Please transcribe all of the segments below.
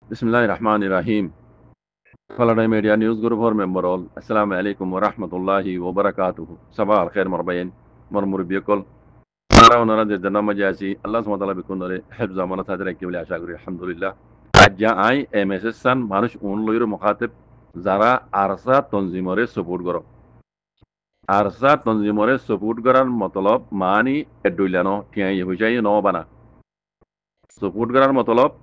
Bismillahir Rahmanir Rahim. Faladai Media News Group for member all. Assalamu alaikum wa rahmatullahi wa barakatuhu. Sabah al khair marbayin. Marmur biyakol. Ara onara de dana majasi. Allah subhanahu wa ta'ala bikun dole. Hifza mana sadra ki bili asha kuri. Alhamdulillah. Ajja ai MSS san manush un loiru mukhatib zara arsa tanzimore support goro. Arsa tanzimore support goran matlab mani edulano tiyan yehujai no bana. Support goran matlab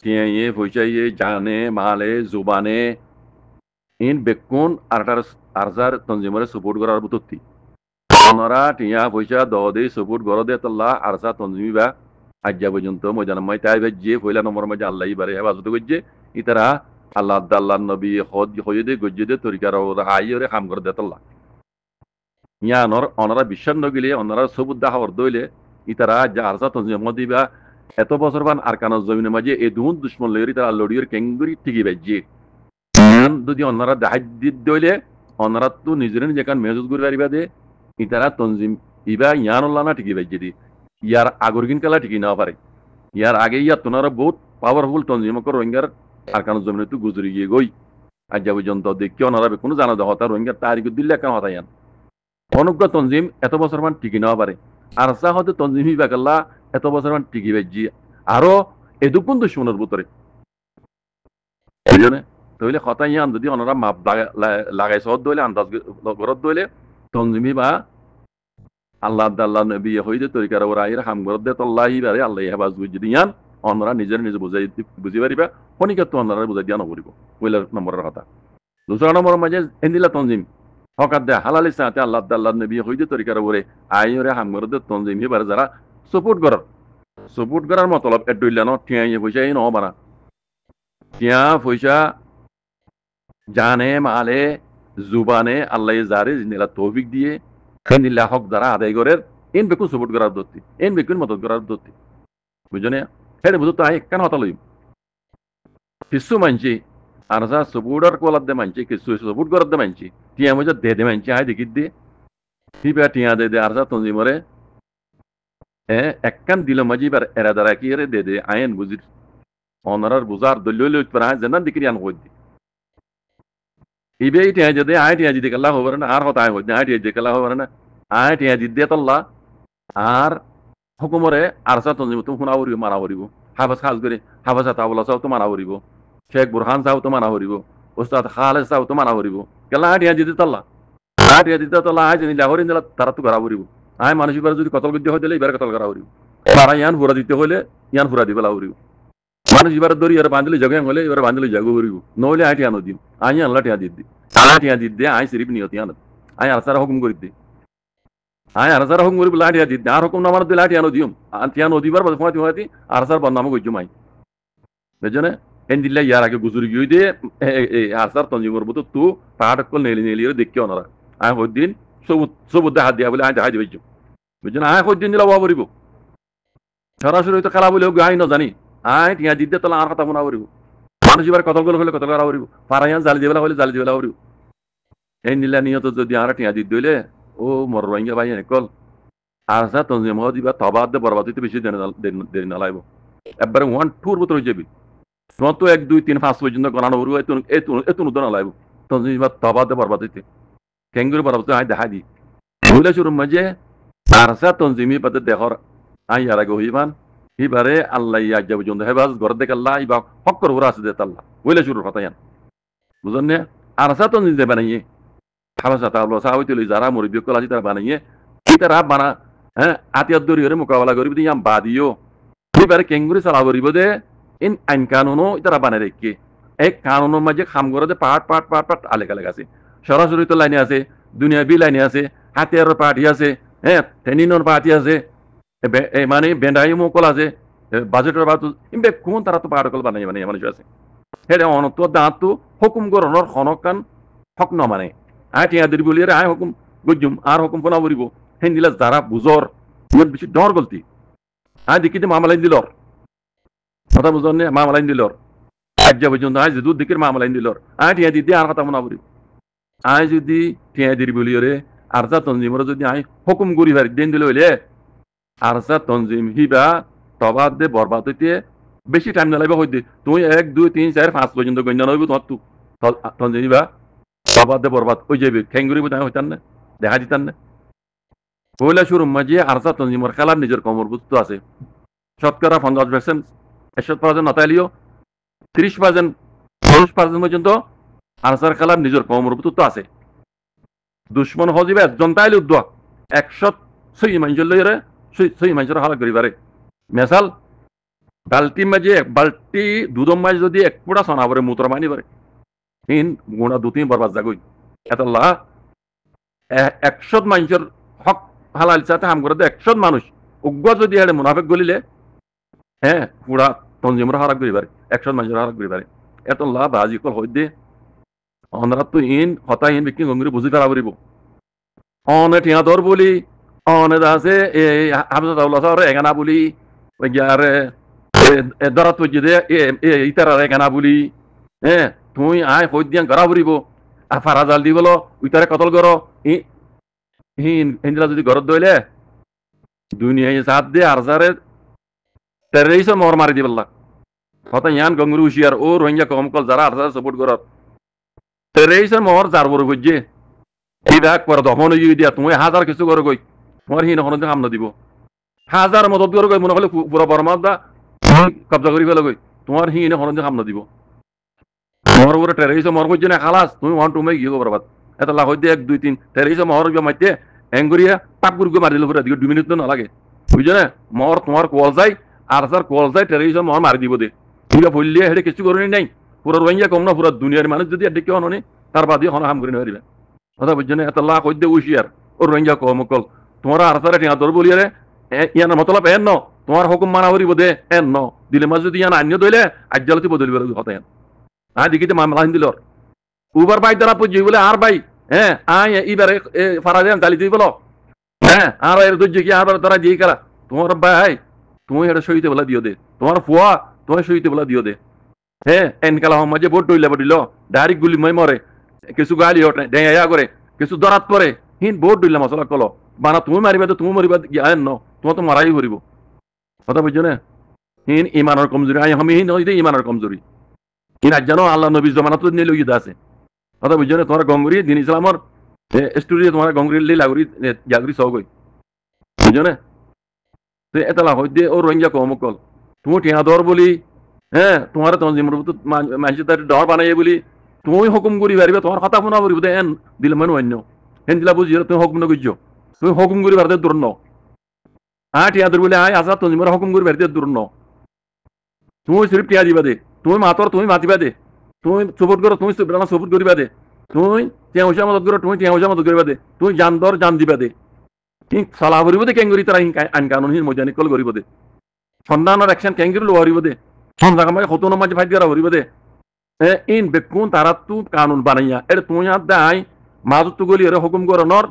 tiyan ye hujai jane male zubane in bekkun arzar tanzimore support gorar bututti onora tiya পয়সা দode support gorode talla arza tanzimi ba ajja পর্যন্ত মজানামাই তাই বেজে ফইলা নম্বর মজা আল্লাহ ইবারে হেফাজত গজ্জে ইতারা আল্লাহ আল্লাহ নবী খদ হইদে গজ্জে তরিকার ওরা আইরে কাম করে দেতল্লা ইয়া অনরা বিশ্বাস নগিলে অনরা সবুত দাহ দইলে ইতারা আজ্জা আরজা tanzimi মদিবা এত বছর বান আরকানো জমিনের মাঝে এ দুন দুশ্মন লইরি তারা লড়িয়ের কেঙ্গুরি ঠিকই বেজে যদি অন্যরা দাহাদ্দিদ দইলে অন্যরা তো নিজের যেখান মেহজুদ করে পারিবা দে ইতারা তনজিম ইবা ইয়ানুল্লাহ না ঠিকই বাজ্যে দি ইয়ার আগরগিন কালা ঠিকই না পারে ইয়ার আগে ইয়ার তোনারা বহুত পাওয়ারফুল তনজিম কর রোহিঙ্গার আরকান জমিনে তো গুজরি গিয়ে গই আজ পর্যন্ত দেখি অনারা কোনো জানা দেওয়া হতা রোহিঙ্গার তারিখ দিল্লি একখান হতা ইয়ান অনুজ্ঞ তনজিম এত বছর মান ঠিকই না পারে আর সা হতে তনজিম হিবাকাল্লা এত বছর মান ঠিকই বাজ্যি আরো এদুকুন দুশ্মনের ভিতরে বুঝলে তইলে কথা ইয়ান যদি অনরা মাপ লাগাই সহদ দইলে আন্দাজ গরত দইলে তনজিমি বা আল্লাহ আল্লাহ নবী হইতে তরিকার ওরা আইরা হাম গরত দে তল্লাহি বারে আল্লাহ হেবাজ বুঝি দিয়ান অনরা নিজের নিজে বুঝি পারিবা ফনিকাত তো অনরা বুঝাই দিয়া নকরিব পয়লা নম্বরের কথা দুসরা নম্বরের মাঝে এন্দিলা তনজিম হকাত দে হালালি সাথে আল্লাহ আল্লাহ নবী হইতে তরিকার ওরে আইরে হাম গরত দে তনজিম হিবারে যারা সাপোর্ট করার মতলব এডইলানো ঠিয়াই পয়সা ন বানা টিয়া পয়সা জানে মালে জুবানে আল্লাহ জারে জিনিলা তৌফিক দিয়ে খেনিলা হক দ্বারা আদায় করের এন বেকুন সাপোর্ট করার দত্তি এন বেকুন মদত করার দত্তি বুঝনে হেডে বুঝতো আই কেন হতা লইম কিছু মানছি আর যা সাপোর্টার কোলার দে মানছি কিছু সাপোর্ট করার দে মানছি টিয়া মজা দে মানছি আই দেখি দে হিবা টিয়া দে আর যা তঞ্জিমরে একখান দিল মাঝি বার এরা দ্বারা কি রে দে আইন বুঝির অনারার বুঝার দলিল পারা যেন দিকিরি আন কই ইবে টিয়া যদি আই টিয়া যদি কাল্লা হবার না আর হতা আই হইতে আই টিয়া যদি কাল্লা হবার না আই টিয়া দিতে তল্লা আর হুকুমরে আরসা তঞ্জিম তো হুনা হরিব মারা হরিব হাফাজ খাস করে হাফাজ তাবলা সাও তো মারা হরিব শেখ বুরহান সাও তো মারা হরিব ওস্তাদ খালেদ সাও তো মারা হরিব কাল্লা আই টিয়া দিতে তল্লা আই টিয়া দিতে তল্লা আই যদি লাহরি দিলা তারা তো করা হরিব আই মানুষ এবার যদি কতল গদ্য হয় দিলে এবার কতল করা হরিব তারা ইয়ান ফুরা দিতে হলে ইয়ান ফুরা দিবেলা হরিব মানুষ এবার ধরি এবার বাঁধলে জগাং হলে এবার বাঁধলে জাগো হরিব নহলে আই টিয়া নদীম আই আল্লাহ টিয়া দিদি আল্লাহ টিয়া দিদি আই সিরিফ নিয়তি আনত আই আরসারা হুকুম করি দি আই আরসারা হুকুম করি লাঠিয়া দিদি আর হুকুম নামার দিলে লাঠিয়া নদীম টিয়া নদীবার ফমাতি ফমাতি আরসার বদনাম গজ্জুম আই বুঝনে এন দিল্লা ইয়ার আগে গুজরি গিয়ে দিয়ে আরসার তঞ্জি করবো তো তু পাহাড় কল নেলি নেলি দেখি ওনারা আই হদিন সবুদ্ধে হাত দিয়া বলে আই দেখা দিবে বুঝছেন আই হদিন দিলা বাবা বলিব সরাসরি তো খেলা বলে আই না জানি আই টিয়া দিদি তোলা আর কথা মনে করিব মানুষ এবার কতল হলে কতল করা করিব পারাইয়ান জালি দিবেলা হলে জালি দিবেলা করিব এই নিলা নিয়ত যদি আর টিয়া দিদি দইলে ও মর রোহিঙ্গা ভাই কল আর সা তঞ্জিম দিবা তবাদ দে বরবাদ হইতে বেশি দেরি না লাগবো একবারে 1-2 ভিতরে হয়ে যাবি তোমার তো 1 2 3 5 পর্যন্ত গণানো হবো এত নতুন লাগবো তঞ্জিম তবাদ দে বরবাদ হইতে কেঙ্গুরি বরবাদ আই দেখা দি হইলে শুরু মাঝে আর সা তঞ্জিমি পাতে দেখর আই আর আগে হইবান হিবারে আল্লাহ আজ্জা পর্যন্ত হেবাজ ঘর দেখে আল্লাহ ইবা হক্কর ওরা আছে দেত আল্লাহ হইলে শুরুর কথা ইয়ান বুঝলেন না আর সা তঞ্জিম দে বানাইয়ে হাবাসা তাবলো সা হইতে যারা মুরব্বী কল আছে তারা বানাইয়ে তারা বানা আতিয়াত দরিয়রে মোকাবেলা করিব ইয়াম বাদিও এবারে কেঙ্গুরি চালা করিব দে ইন আইন কানুনও তারা বানাই রেখে এক কানুনের মাঝে খাম করে দে পাট আলেক আলেক আছে সরাসরি তো লাইনে আছে দুনিয়া বি লাইনে আছে হাতিয়ারের পার্টি আছে টেনিনের পার্টি আছে মানে বেন্ডাই মোকল আছে বাজেটের বাত ইমবে কোন তারা তো পাহাড় কল বানাই মানে মানুষ আছে হেডে অনত দাঁতটো হুকুম গরণর খনকান হক ন মানে আই টিয়া দিবি বলি আই হুকুম গজ্জুম আর হুকুম ফোনা বলিব হেন্দিলা যারা বুজর ইমান বেশি ডর গলতি আই দেখি যে মামলাইন দিলর কথা বুঝন নে মামলাইন দিলর আজ্জা পর্যন্ত আই যদি দিকের মামলাইন দিলর আই টিয়া দিদি আর কথা মনা বলিব আই যদি টিয়া দিবি বলি রে আর যা তঞ্জিমর যদি আই হুকুম করি পারি দেন দিলে হইলে আর যা তঞ্জিম হিবা তবাদ দে বরবাদ হইতে বেশি টাইম না লাগবে হইতে তুই 1 2 3 4 5 পর্যন্ত গণ্য নইব তোমার তু তঞ্জিবা বাবাদ দে বরবাদ ওই যাবে খেঙ্গুরি বুঝাই হইতান না দেখা দিতান না পয়লা শুরু মাঝে আরসা তঞ্জিমর খেলার নিজের কমর বুঝতে আছে শতকরা 50% 100% নতালিও 30% 40% পর্যন্ত আরসার খেলার নিজের কমর বুঝতে আছে দুশ্মন হজিবে একজন তাইলে উদ্যোগ 100 মানুষের লইরে 6 মানুষের হালা করি পারে মেসাল বাল্টি মাঝে এক বাল্টি দুধম মাঝ যদি এক পুরা সোনা পরে মুতর মানি পারে তিন গুণা 2-3 বরবাদ যাগই এতলা 100 মানুষের হক হালাল সাথে হাম করে 100 মানুষ উগ্র যদি এর মুনাফিক গলিলে হ্যাঁ পুরা তঞ্জিমর হারাক করি পারে 100 মানুষের হারাক করি পারে এতলা বাজি কল হই দে অনরা তো ইন হতা ইন বিকি গঙ্গুরি বুঝি ফেলা পড়িব অনে টিয়া দর বলি অনে দাসে এই হাফিজ আল্লাহ সাহেব এগানা বলি ওই ইয়ারে দরাত যে ইতারা এগানা বলি হ্যাঁ তুই আয় হই দিয়া গড়া পড়িব আর ফারাজাল দি বলো উইতারে কতল গর হিন হিন্দলা যদি ঘরত দইলে দুনিয়ায় সাথ দে আর যারে তেরেইছে মর মারি দিবল্লা হতা ইয়ান গঙ্গুরি হুশিয়ার ও রোহিঙ্গা কম কল যারা আর যারা সাপোর্ট করত তেরেইছে মর যার বড় গজ্জে এই দেখ পর দমন হয়ে দিয়া তুমি হাজার কিছু করে গই তোমার হিন হন কাম না দিব হাজার মদত করে গই মনে হলে পুরো বর্মাদ দা কবজা করি ফেলে গই তোমার হিন হন কাম না দিব তোমার উপরে টেরেইছে মর গজ্জে না খালাস তুমি ওয়ান টু মে গিয়ে বরবাদ এটা লাখ হইতে 1 2 3 টেরেইছে মর গিয়ে মাইতে এঙ্গুরিয়া পাক গুরু মারি দিল পুরো দিকে 2 মিনিট না লাগে বুঝছো না মর তোমার কল যাই আর স্যার কল যাই টেরেইছে মর মারি দিব দে তুই বললিয়ে হেডে কিছু করনি নাই পুরো রোহিঙ্গা কম না পুরো দুনিয়ার মানুষ যদি এদিকে হননি তার বাদে হন হাম করে নিবে কথা বুঝছো না এত লাখ হইতে উশিয়ার ও রোহিঙ্গা কম কল তোমার আর স্যার টিয়া তোর বলিয়ে রে ইয়ান মতলব এন ন তোমার হুকুম মানা করিব দে এন ন দিলে মাঝ যদি ইয়ান আন্য দইলে আজ্জালতি বদলিবে কথা ইয়ান দিকিতে মামলা হিন্দিল উবার ভাই দ্বারা পুজি বলে আর ভাই হ্যাঁ আয় এবারে ফারাজান গালি তুই বলো হ্যাঁ আর এর দুজ কি আর দ্বারা দিয়ে করা তোমার ভাই তুমি এটা সহিতে বলা দিও দে তোমার ফুয়া তোমার সহিতে বলা দিও দে হ্যাঁ এন কালা মাঝে ভোট ডইলা বডিল ডাইরেক্ট গুলি মই মরে কিছু গালি ওঠে ডেয়া করে কিছু দরাত পরে হিন ভোট ডইলা মশলা কলো বানা তুমি মারিবা তো তুমি মরিবা আয় ন তোমার তো মারাই করিব কথা বুঝছো না হিন ইমানের কমজোরি আই আমি হিন হইতে ইমানের কমজোরি হিন আজ জানো আল্লাহ নবী জমানাত নিয়ে লইতে আছে কথা বুঝছো না তোমার গঙ্গুরি দিন ইসলামর স্টোরি তোমার গঙ্গুরি লাগুরি জাগরি সগই বুঝছো না তো এতলা হইতে ও রোহিঙ্গা কমকল তুমি টিয়া দর বলি হ্যাঁ তোমার তঞ্জিমর মানুষ তার ডর বানাই বলি তুমি হুকুম করি পারিবা তোমার কথা শুনা পড়িব দে এন দিলে মানুষ অন্য হেন দিলা বুঝি তুমি হুকুম নগজ্য তুমি হুকুম করি পারতে দূর ন টিয়া দর বলে আয় আসা তঞ্জিমর হুকুম করি পারতে দূর ন তুমি সিরিফ টিয়া দিবা দে তুমি মাতর তুমি মাতিবা দে তুমি সপোর্ট করো তুমি সপোর্ট করিবা দে তুমি টিয়া উষা মদত করো তুমি টিয়া উষা মদত করিবা দে তুমি জান দর জান দিবা দে ঠিক সালাহ করিব দে কেঙ্গুরি তারা আইন কানুন মৈদানিকল করিব দে সন্ধানের অ্যাকশন কেঙ্গুরি লো করিব দে সন্ধ্যা মাঝে হতো মাঝে ফাইট করা করিব দে ইন বেকুন তারা তু কানুন বানাইয়া এটা তুমি আর দাই মাজত গলি এর হুকুম করনর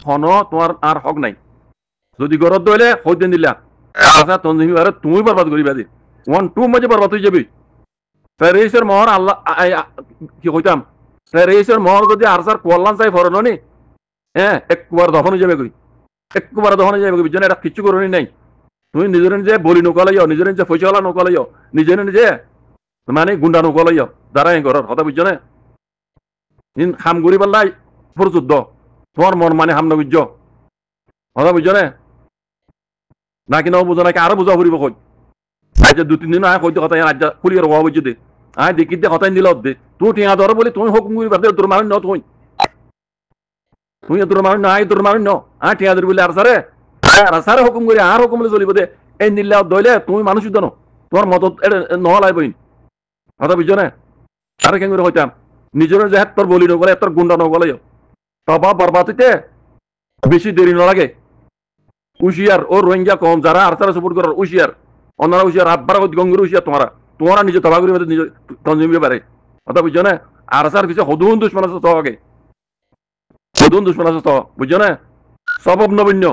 হন তোমার আর হক নাই যদি গরত দইলে হইতে দিলা আচ্ছা তঞ্জিমি বারে তুমি বরবাদ করিবা দে 1 2 মাঝে বরবাদ হয়ে যাবি ফেরেইসের মোহর আল্লাহ কি কইতাম ফেরেইসের মোহর যদি আর স্যার কল্যাণ চাই ফরন নি হ্যাঁ একবার দফন হয়ে যাবে কই একবার দফন হয়ে যাবে বুঝছেন এটা কিছু করনি নাই তুমি নিজের নিজে বলি নকলাইও নিজের নিজে ফয়সালা নকলাইও নিজের নিজে মানে গুন্ডা নকলাইও যারা এই ঘরের কথা বুঝছো না হাম করি পাল্লাই প্রযুদ্ধ তোমার মন মানে হাম নগুজ্য কথা বুঝছো না নাকি নাও বুঝো নাকি আরো বুঝা ফুরিব কই আজ 2-3 দিন আয় কইতে কথা আজ খুলিয়ে রওয়া বুঝছো দে আয় দেখি দে কথা দিল দে তুই টিয়া ধর বলি তুমি হুকুম করি পারতে তোর মানুষ ন তুমি তোর মানুষ না তোর মানুষ ন টিয়া ধর বলি আর সারে হুকুম করি আর হুকুম চলিব দে এই নিলে দইলে তুমি মানুষ জানো তোমার মত নহলাইবই কথা বুঝছো না আর কেন করে হইতাম নিজের যে তোর বলি নগলে তোর গুন্ডা নগলে তবা বরবাদ হইতে বেশি দেরি নলাগে উশিয়ার ও রোহিঙ্গা কম যারা আর তারা সাপোর্ট করার উশিয়ার অন্যরা উশিয়ার আব্বার গঙ্গুর উশিয়ার তোমারা নিজে তবা করি নিজে তঞ্জিমে পারে কথা বুঝছো না আর সার কিছু হদুন দুশ্মন আছে তো আগে হদুন দুশ্মন আছে তো বুঝছো না সবব নবীন্য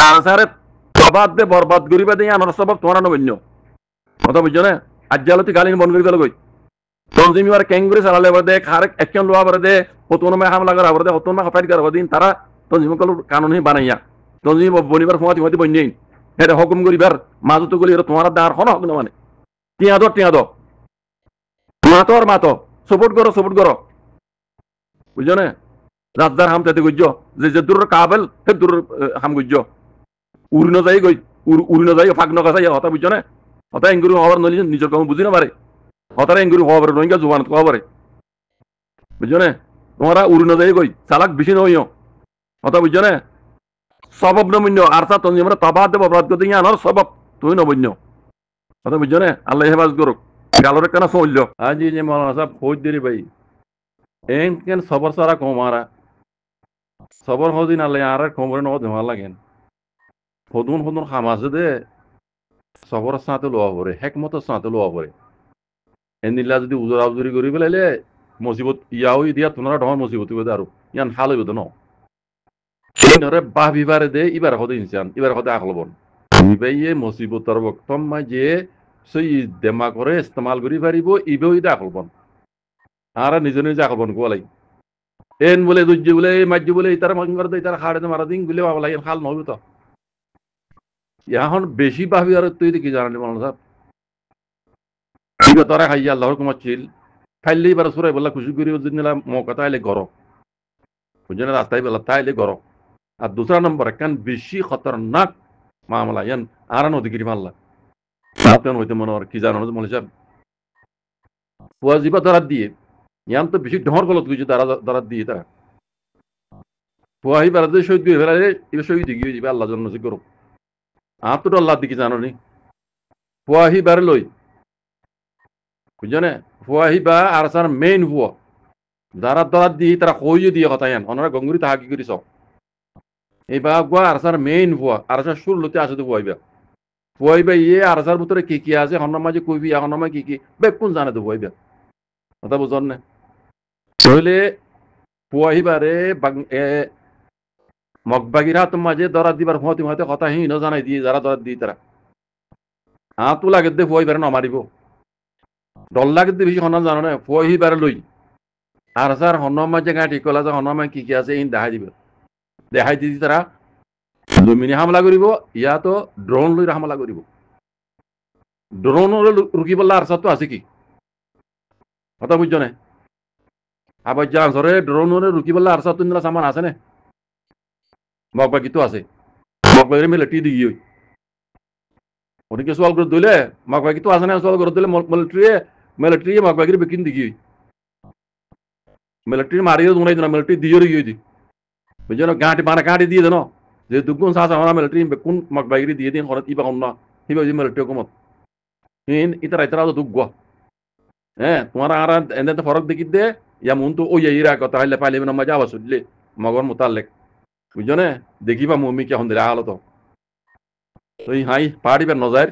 আর সারে তবাদ দে বরবাদ করিবা দে আনার সবব তোমার নবীন্য কথা বুঝছো না আজ্জালতি গালিন বন করি ফেলে গই তঞ্জিমি আর কেঙ্গুরি চালালে বলে দে খার একজন লোয়া বলে দে হতনমে হামলা করা বলে দে হতনমে হতাই করা দিন তারা তঞ্জিমি কল কানুনই বানাইয়া তঞ্জিমি বনিবার ফমাতি ফমাতি বন্যই এটা হুকুম করিবার মাজতো গলি তোমার দাঁড় হন হক না মানে টিয়া দো মাতো আর মাতো সাপোর্ট করো বুঝছো না রাজদার হাম তাতে গুজ্জ যে দূর কাবেল হে দূর হাম গুজ্জ উড়ি ন যাই গই উড়ি ন যাই ফাঁক নকা যাই হতা বুঝছো না হতা এঙ্গুরি হওয়ার নলি নিজের কম বুঝি না পারে হতারা এঙ্গুরি হওয়া পারে রোহিঙ্গা জুবান হওয়া পারে বুঝছো না তোমরা উড়ি ন যাই গই চালাক বেশি নইও হতা বুঝছো না সবব নমন্য আর তা তুমি আমরা তবাদ দেব অপরাধ করতে আনার সবব তুই নবন্য কথা বুঝছো না আল্লাহ হেফাজ করুক গালোর কেন সৌল্য আজ যে মৌলানা সাহেব খোঁজ দিলি ভাই এন কেন সবর সারা কমারা সবর হদিন আল্লাহ আর খবরে নদ ধোয়া লাগেন হদুন হদুন খামাজে দে সবর সাঁতে লোয়া পরে হেকমতের সাঁতে লোয়া পরে এনিল্লা যদি উজর আউজুরি করি পেলাইলে মুসিবত ইয়াও দিয়া তোমরা ডর মুসিবত হইবে আর ইয়ান হাল হইবে তো ন ধরে বাহ বিবারে দে ইবার হদে ইনসান ইবার হদে আকলবন ইবাইয়ে মুসিবতর বক্তম মা যে সেই দেমা করে ইস্তেমাল করি পারিব ইবেও ইদা আকলবন আর নিজে আকলবন কোয়ালাই এন বলে দুজ্জে বলে মাজ্জে বলে ইতার মঙ্গর দে ইতার হাড়ে মারা দিন বলে বাবা লাগে হাল নহবে তো এখন বেশি বাহ বিবারে তুই কি জানালি মৌলানা সাহেব তারা খাইয়া আল্লাহর কুমার ছিল খাইলেই এবার সুরাই বললা খুশি করি দিলা মৌকা তাইলে গর বুঝলেন রাস্তায় বেলা তাইলে গর আর দুসরা নম্বর কেন বেশি খতরনাক মামলা ইয়ান আর নদীগিরি মাল্লা আপনার হইতে মনে হয় কি জানো মনে সাহেব ফুয়াজিবা ধরাত দিয়ে ইয়ান তো বেশি ঢহর গলত কিছু ধরাত দিয়ে তারা ফুয়াহি বেড়াতে শহীদ দিয়ে ফেলালে এবার শহীদ গিয়ে যাবে আল্লাহ জন্য করো আর তো আল্লাহ দিকে জানো নি ফুয়াহি বেড়ে লই বুঝছো ফুয়াহি বা আর সার মেইন ফুয়া যারা দরাত দিয়ে তারা কইয়ে দিয়ে কথা ইয়ান ওনারা গঙ্গুরি তাহা কি করিস এই বা গুয়া আর সার মেইন ফুয়া আর সার সুর লতে আসে তো ফুয়াইবা ইয়ে আর সার ভিতরে কি আছে হন্না মাঝে কইবি হন্না কি বেকুন জানে তো ফুয়াইবা কথা বুঝন না তাহলে ফুয়াহিবারে মগবাগির হাত মাঝে দরাত দিবার হতে হতে কথা হিন জানাই দিয়ে যারা দরাত দিয়ে তারা হাতও লাগে দে ফুয়াইবারে নমারিব ডল লাগে দে বেশি হন্না জানো না ফুয়াহিবারে লই আর স্যার হন্নার মাঝে গাঁটি কলা যে হন্নার মাঝে কি আছে ইন দেখাই দিদি তারা জমিনে হামলা করিব ইয়া তো ড্রোন লৈ হামলা করিব ড্রোন রুকি বললা আর তো আছে কি কথা বুঝছো না আবার যা ধরে ড্রোন রুকি বললা আর তো নিলা সামান আছে না মগবাগি তো আছে মগবাগির মিলিটারি দি গিয়ে ওদিকে সোয়াল করে দিলে মগবাগি তো আছে না সোয়াল করে দিলে মিলিটারি মগবাগির বেকিন দি গিয়ে মিলিটারি মারিয়ে দুনাই দিন মিলিটারি দিয়ে গিয়ে দি বুঝছো না গাঁটি দিয়ে দেন যে দুগুণ সাহস আমার মিলিটারি কোন মগবাগিরি দিয়ে দিন হঠাৎ ইবা অন্য হিবা মিলিটারি কমত ইতারা তো দুঃখ হ্যাঁ তোমার আর এনে ফরক দেখি দে ইয়া মন তো ওই ইরা কথা হইলে পাইলে না মজা আবার শুনলে মগর মোতালেক বুঝছো না দেখিবা মমি কে হন দিলে আলো তো ওই হাই পাড়িবার নজার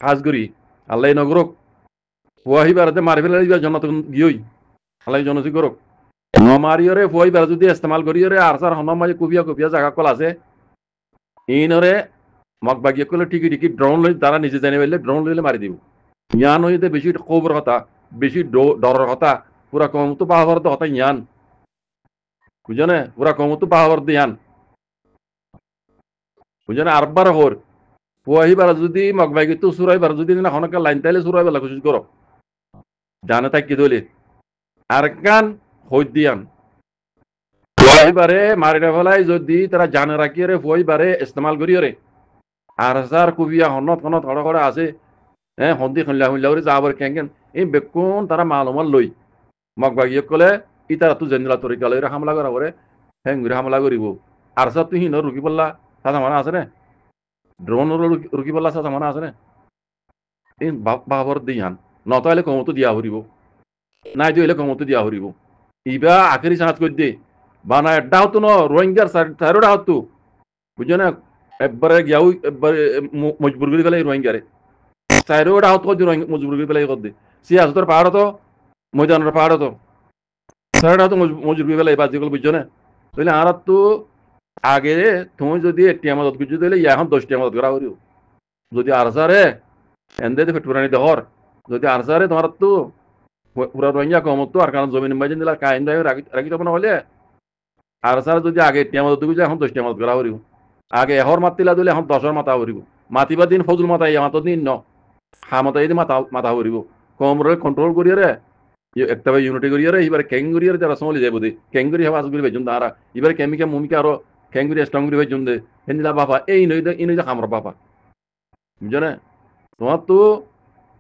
কাজ করি আল্লাহ নগরক ফুয়াহিবারতে মারি ফেলে জন্য গিয়েই আল্লাহ জনসি করক নমারিয়রে ফুয়াহিবার যদি ইস্তেমাল করিয়রে আর সার হন মাঝে কুপিয়া জায়গা কল আছে ইনরে মগবাগিয়ে করলে ঠিকই ড্রোন লই তারা নিজে জানি পাইলে ড্রোন লইলে মারি দিব ইয়ান হইতে বেশি খবর কথা বেশি ডরের কথা পুরা কমতো পাহাড় কথা ইয়ান বুঝো না পুরা কমতো পাহাড় ইয়ান বুঝো না আরবার হর ফুয়াহিবার যদি মগবাগি তো সুরাইবার যদি না হনকা লাইন তাইলে সুরাইবার কোশিশ করো জানে তাই কি দলি আর কান হই দিয়ান ফুয়াহিবারে মারিটা ফেলাই যদি তারা জানে রাখি রে ফুয়াহিবারে ইস্তেমাল করিও রে আর হাজার কুবিয়া হনত হনত হড় আছে হ্যাঁ হন্দি খুললা যাবার কেন এই বেকুন তারা মালুমাল লই মগবাগিয়ে কলে ই তারা তো জেনিলা তরিকা লই হামলা করা করে হেঙ্গুরি হামলা করিব আর সব তুই হিন রুকি বললা সাদা মানা আছে না ড্রোন রুকি বললা সাদা মানা আছে না এই বাবর দিয়ান নতাইলে কমতো দিয়া হরিব নাই দিলে কমতো দিয়া হরিব ইবা আখেরি সাজ কই দে বানা এডা হতো ন রোহিঙ্গার সাইরোডা হতো বুঝছো না একবারে গিয়াও একবারে মজবুর করে ফেলে রোহিঙ্গারে সাইরোডা হতো মজবুর করে ফেলে কর দে সিয়াসতর পাহাড় তো ময়দানের পাহাড় তো সাইরোডা হতো মজবুর করে ফেলে বাজি গুলো বুঝছো না তাহলে আর তো আগে তুমি যদি একটি আমাদত কিছু দিলে এখন 10টি আমাদত করা করিও যদি আর সারে এন্দে ফেটুরানি দেহর যদি আর সারে তোমার তো পুরা রোহিঙ্গা কমত তো আর কারণ জমিন মাঝে দিলা কাহিন রাখি তখন হলে আর সার যদি আগে একটি আমাদত কিছু এখন 10টি আমাদত করা করিও আগে এহর মাতিলা দিলে এখন 10র মাথা করিব মাতিবার দিন ফজল মাথা মাত দিন ন হামতা এই মাথা মাথা করিব কমরে কন্ট্রোল করিয়ারে একটা ইউনিটি করিয়ারে এবারে ক্যাঙ্গুরিয়ারে যারা সমলি যাইব দে ক্যাঙ্গুরি হাওয়া আসগুলি বেজন তারা এবারে কেমিকা মুমিকা আরো ক্যাঙ্গুরি স্ট্রং করি বেজন দে হেন্দিলা বাবা এই নই খামর বাবা বুঝছো না তোমার তো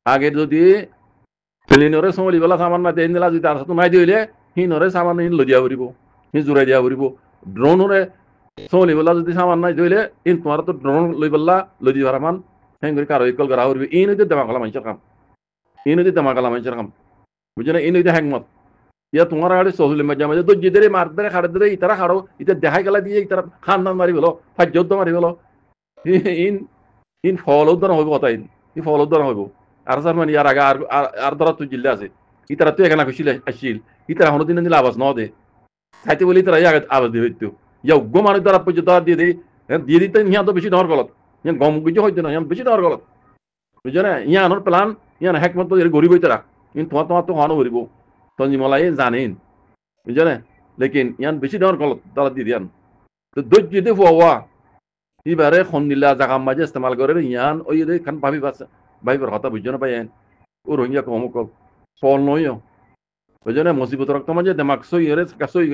আগে যদি প্লেনরে সমলি বেলা সামান না দেন দিলা যদি তার সাথে নাই দিলে হিনরে সামান হিন লদিয়া করিব হিন জুড়াই দিয়া করিব ড্রোনরে সমলি বেলা যদি সামান নাই দিলে ইন তোমার তো ড্রোন লই বেলা লদি ভারামান হেন করে কারো ইকল করা করিব ইন হইতে দেমাগলা মানুষের কাম ইন হইতে দেমাগলা মানুষের কাম বুঝছো না ইন হইতে হ্যাংমত ইয়া তোমার আগে সহলে মাঝে মাঝে তো যেদের মার ধরে খাড়ে ধরে ইতারা খাড়ো ইতা দেখাই গেলা দিয়ে ইতারা খান্দান মারি গেল ফাজ্যদ্ধ মারি গেল ইন ইন ফল উদ্ধার হইব কথা ইন ফল উদ্ধার হইব আর স্যার মানে ইয়ার আগে আর ধরা তুই জিল্লে আছে ইতারা তুই এখানে খুশি আসছিল ইতারা হনো দিন দিলে আওয়াজ ন দে খাইতে বলি তারা আগে আওয়াজ দিয়ে হইতো ইয়া গো মানুষ দ্বারা পর্যন্ত দিয়ে দিয়ে দিতে ইয়া তো বেশি ডর গলত ইয়া গম গুজো হইতো না ইয়া বেশি ডর গলত বুঝছো না ইয়া আনোর প্লান ইয়া হেকমত গরিব হইতারা কিন্তু তোমার তো হনো করিব তঞ্জিমলাই জানেন বুঝছো না লেকিন ইয়ান বেশি ডর গলত তারা দিয়ে দিয়ান তো ধৈর্য দিয়ে ফুয়া এবারে খন্দিলা জাগা মাঝে ইস্তেমাল করে ইয়ান ওই খান ভাবিবার কথা বুঝছো না পাইয়েন ও রোহিঙ্গা কম ফল নইও বুঝছো না মুসিবত রক্ত মাঝে দেমাক সই করে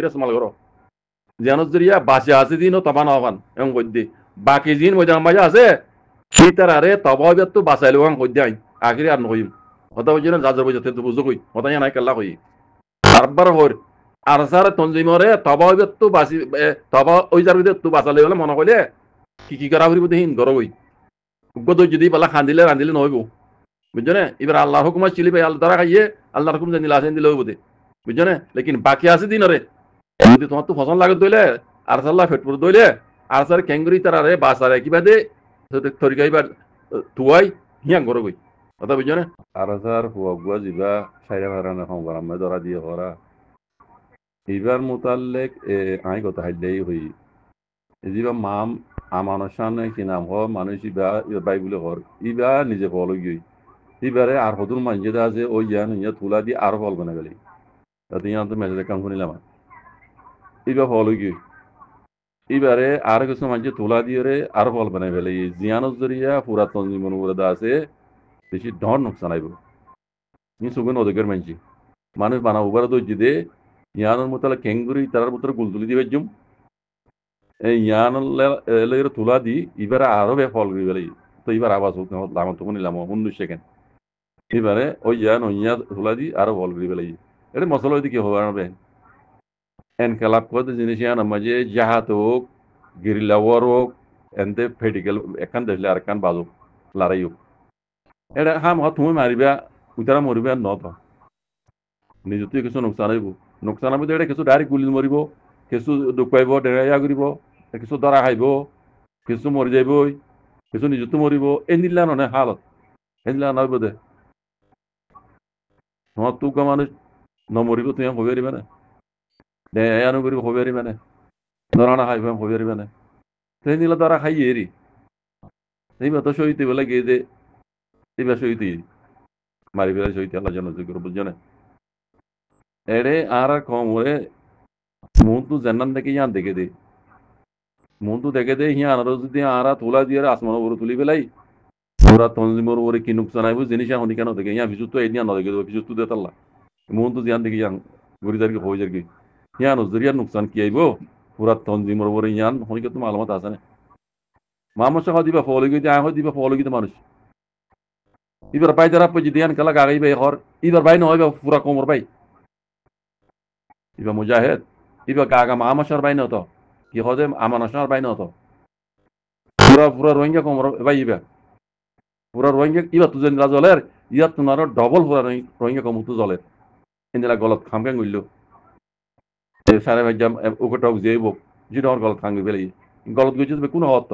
ইস্তেমাল করো জানো জরিয়া বাসে আছে দিনও তবা নবান এবং গদ্যে বাকি দিন মাঝে আছে সেইটার আরে তবা তো বাঁচাইলো গদ্যে আইন আগে আর নইম কথা বুঝছো না যার বুঝতে তো বুঝো কই কথা নাই কেল্লা কই বারবার হর আর স্যার তঞ্জিমরে তবা তো বাঁচি তবা ওই যার তো বাঁচালে বলে মনে করলে কি করা হইব দেহিন গরবই উগ্র যদি পালা খান্দিলে রান্দিলে নহইব বুঝছো না এবার আল্লাহর হুকুমা চিলি পাই আল্লাহ দ্বারা খাইয়ে আল্লাহর হুকুম জানিলে আসেন দিলে হইব দে বুঝছো না লেকিন বাকি আছে দিনরে যদি তোমার তো ফসল লাগে দইলে আর সাল্লাহ ফেটপুর দইলে আর স্যার ক্যাঙ্গুরি তারারে বাসারে কিবা দে তরিকাইবার তুয়াই হিয়াং গরবই কথা বুঝছো না আর স্যার হুয়া যিবা সাইরা ভাড়ানা সংবার আমি ধরা দিয়ে করা এইবার মোতাল্লেক আই কথা হাইলেই হই যিবা মাম আমানসান কি নাম হ মানুষ ইবা বাইবুলে ঘর ইবা নিজে ফল গই ইবারে আর হদুর মানজেদা আছে ওই জান ইয়া তুলা দিয়ে আর ফল বানা গেলি তাতে ইয়া তো মেজে কাম শুনিলাম ইবা ফল গই এবারে আর কিছু মানজে তুলা দিয়ে রে আর ফল বানাই ফেলে জিয়ানোর জরিয়া পুরাতন জীবন উড়াদা আছে বেশি ধর নোকসান আইব নি সুগুন অধিকার মানছি মানুষ বানাবো বার তো জিদে ইয়ানোর মোতালে ক্যাঙ্গুরি তার মোতরে গুলতুলি দিবে জুম এই ইয়ান তুলা দি এবারে আরো বে ফল গই ফেলে তো এবার আওয়াজ লাম তো নিলাম 19 সেকেন্ড এবারে ওই ইয়ান ইয়া তুলা দি আরো ফল গই ফেলে এটা মশলা দিকে হবে এনকালাপ করতে জিনিস ইয়ান মাঝে জাহাত হোক গিরিলা ওয়ার হোক এনতে ফেডিক্যাল এখান দেখলে আর কান বাজুক লড়াই হোক এটা হাম তুমি মারিবা উতারা মরিবা নত নিজতে কিছু নোকসান হইব নোকসান হবে এটা কিছু ডাইরেক্ট গুলি মরিব কিছু দুখ পাইব ডেরাইয়া করিব কিছু দৰা খাইব কিছু মৰি যাইব কিছু নিজতে মরিব এই নিলা নয় হালত সেইদিলা নইব দে তোমার তোক মানুষ নমরিব তুমি কবি পারিবা না ডেরাইয়া নকরিব কবি পারিবা না দৰা নাখাইব কবি পারিবা না সেই নিলা দৰা খাই এরি এইবার তো সহিতে বলে গিয়ে দে এইবার সহিতে মারি ফেলে সহিতে আল্লাহ জনযোগ্য বুঝছো না এড়ে আর কম হয়ে মন তো জান্নান দেখে ইয়ান দেখে দে মন তো দেখে দে ইয়ান আর যদি আরা তোলা দিয়ে আসমান উপরে তুলি ফেলাই পুরা তঞ্জিমর উপরে কি নুকসান আইব জিনিস এখন কেন দেখে ইয়া বিশুদ্ধ এই নিয়া নদেখে দেবো বিশুদ্ধ দিয়ে তাল্লা মন তো জিয়ান দেখে ইয়ান ঘুরি যার কি হয়ে যার কি ইয়ান জরিয়ার নুকসান কি আইব পুরা তঞ্জিমর উপরে ইয়ান হনিকে তো মালুমাত আছে না মামসা দিবা ফলে গিয়ে আহ দিবা ফলে গিয়ে মানুষ এবার পাই যারা পই যদি ইয়ান কালা গাগাই বাই হর এবার বাই নয় পুরা কোমর বাই এবার মুজাহেদ এবার গাগা মামসার বাই নত কি হদে আমানসার বাই নত পুরা রোহিঙ্গা কোমর বাই ইবা পুরা রোহিঙ্গা ইবা তুজে নিলা জলের ইয়াত তোমার ডবল পুরা রোহিঙ্গা কমুতো জলের ইন্দিলা গলত খামকে গইল সারে ভাই জাম ওকটক যেব জিডর গলত খাঙ্গি বেলি গলত গইছে বে কোন হত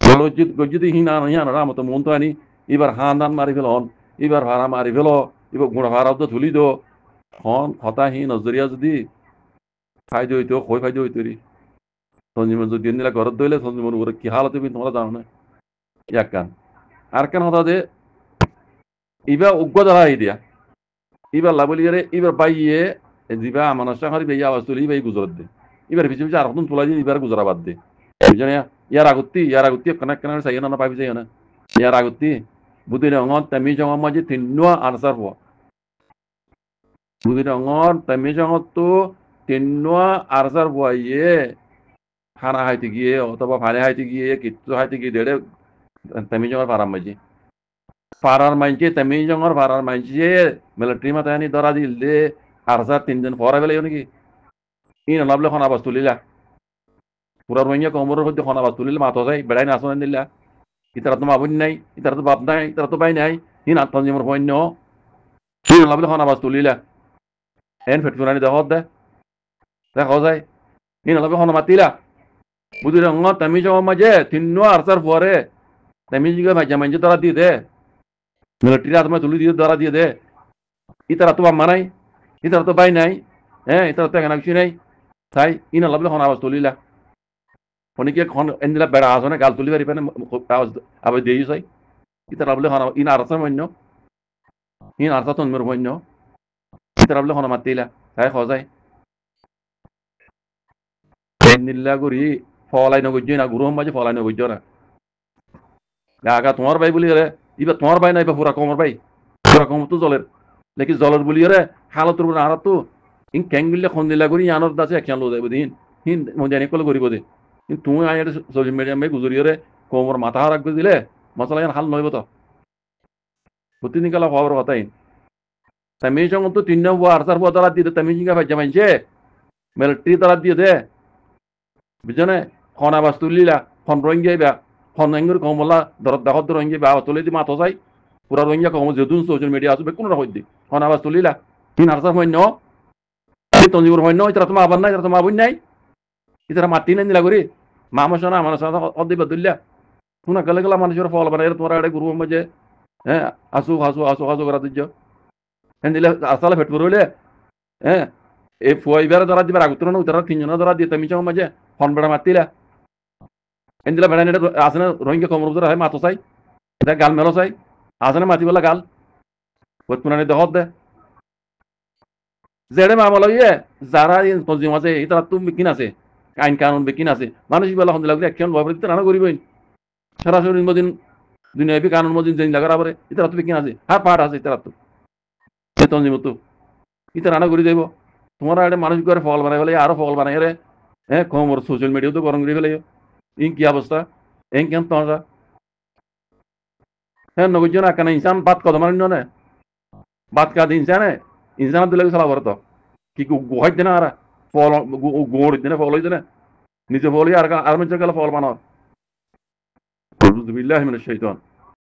গলত গইছে হিনা হিনা রামত মন তো আনি এবার হান্দান মারি ফেলন এবার ভাড়া মারি ফেল এবার গুড়া ভাড়া তো তুলি দো হন হতাহি নজরিয়া যদি ফাইদে হইতো কই ফাইদে হইতো রি সঞ্জীবন যদি নিলা ঘরত দইলে সঞ্জীবন উপরে কি হালত হইবে তোমরা জানো না এক কান আর কেন হতা যে ইবা উগ্র দ্বারা দিয়া এবার লাভলি এবার বাইয়ে দিবা আমানসা হারি বেয়া আওয়াজ তুলি বাই গুজরাত দে এবার পিছে পিছে আর নতুন তোলা দিয়ে এবার গুজরা বাদ দে বুঝছেন ইয়ার আগত্তি কানা কানা চাই না পাবি চাই না ইয়ার আগত্তি বুদ্ধি রঙত তেমি জঙৰ মাঝে তিন্নুয়া আনসার হওয়া বুদ্ধি রঙর তেমি জঙত তো তিন্নুয়া আনসার হওয়া ইয়ে খানা হাইতে গিয়ে অথবা পানি হাইতে গিয়ে কিচ্ছু হাইতে গিয়ে দেড়ে তেমি জঙর পারার মাঝে পাড়ার মাইনছে তেমি জঙর পাড়ার মাইনছে মিলিটারি মাথায় ধরা দিল দে আনসার তিনজন পড়া বেলে নাকি ইন লাভলে খানা বাস তুলিলা পুরা রোহিঙ্গা কমরের মধ্যে খানা বাস তুলিলে মাথা যায় বেড়াই না আসনে দিলা ইতারা তো মাবুন নাই ইতারা তো বাপ নাই ইতারা তো বাই নাই ইন আত্মজীবর সৈন্য ইন লাভলে খানা বাস তুলিলা এন ফেটফুরানি দেখা যায় ইন লাভলে খানা মাতিলা বুঝি রঙ তেমি জঙর মাঝে তিন্ন আনসার পরে তেমি জিগে ভাজা মাইনছে ধরা দিয়ে দে মিলিটারি আত্মা তুলি দিয়ে ধরা দিয়ে দে ইতারা তো বাম্মা নাই ইতারা তো বাই নাই হ্যাঁ ইতারা তো এখানে কিছু নাই তাই ইন লাভলে খানা বাস তুলিলা অনেকে এনদিলা বেড়া আসনে গাল তুলি পারি পানে আবার দিয়ে চাই ইতারা বলে খানা ইন আরসার মন্য ইন আরসা তন্মের মন্য ইতারা বলে খানা মাতিলা তাই খজাই নিল্লা করি ফলাই নগজ্য না গুরু মাঝে ফলাই নগজ্য না আগা তোমার ভাই বলি রে ইবা তোমার ভাই নাই বা পুরা কমর ভাই পুরা কমর তো জলের লেকি জলের বলি রে হালতর উপর আর তো ইন ক্যাং বিল্লে খন দিলা করি আনর দাসে একখান লো যাইব দিন হিন মজানি কল করিব দে কিন্তু তুমি আয় সোশ্যাল মিডিয়া মে গুজরিয়ে রে কোমর মাথা রাখবে দিলে মশলা হাল নইব তো প্রতিদিন কালা খবর কথাই তেমি সঙ্গে তো তিন নম্বর আরসার পর তারা দিয়ে তেমি সিংহা ভাই জামাইছে মিলিটারি তারা দিয়ে দে বুঝছনে খন আবাস তুলিলা খন রোহিঙ্গা বা খন রোহিঙ্গার কমলা দেখত রোহিঙ্গা বা তুলে দি মাথা চাই পুরা রোহিঙ্গা কম যেহেতু সোশ্যাল মিডিয়া আসবে কোনো রকম দি খন আবাস তুলিলা তিন আরসার সৈন্য তঞ্জিবুর সৈন্য ইতারা তোমার আবার নাই ইতারা তোমার আবুন নাই ইতারা মাতি নাই নিলা করি মা মশনা আমার সাথে অদ্দিবা তুললা শুনা গেলে গেলা মানুষের ফল বানাই তোমার আড়ে গুরু মাঝে হ্যাঁ আসু হাসু আসু হাসু করা দিচ্ছ হ্যাঁ দিলে আসালে ফেট করলে হ্যাঁ এই ফুয়াইবার ধরা দিবার আগুতর না উতারা তিনজনের ধরা দিয়ে তুমি চোখ মাঝে ফোন বেড়া মাতিলা হ্যাঁ দিলা বেড়া নেটা আসনে রোহিঙ্গা কমর ধরা হয় মাতো চাই এটা গাল মেলো চাই আসনে মাতি বলা গাল পুরানি দহত দে যেড়ে মামলা ইয়ে যারা তঞ্জিম আছে তারা তুমি কিন আছে আইন কানুন বেকিন আছে মানুষ বেলা হন লাগলে একজন ভয় দিতে রানা করিবই সরাসরি মদিন দুনিয়াবি কানুন মদিন জেন লাগার আবার ইতারা তো বেকিন আছে আর পাট আছে ইতারা তো সে তঞ্জিম তো ইতা রানা করি যাইব তোমার আড়ে মানুষ করে ফল বানাই ফেলে আরো ফল বানাই রে হ্যাঁ খবর সোশ্যাল মিডিয়াও তো গরম করে ফেলে ইন কি অবস্থা এন কেন তোমার হ্যাঁ নগজ না কেন ইনসান বাদ কত মানে নে বাদ কাদ ইনসানে ইনসান দিলে সালা বরতো কি গুহাই দেনা আর ফল গোড় দিনে ফল হইতে না নিজে ফল আর মানুষের গেলে ফল বানাও বিল্লাহি মিনাশ শাইতান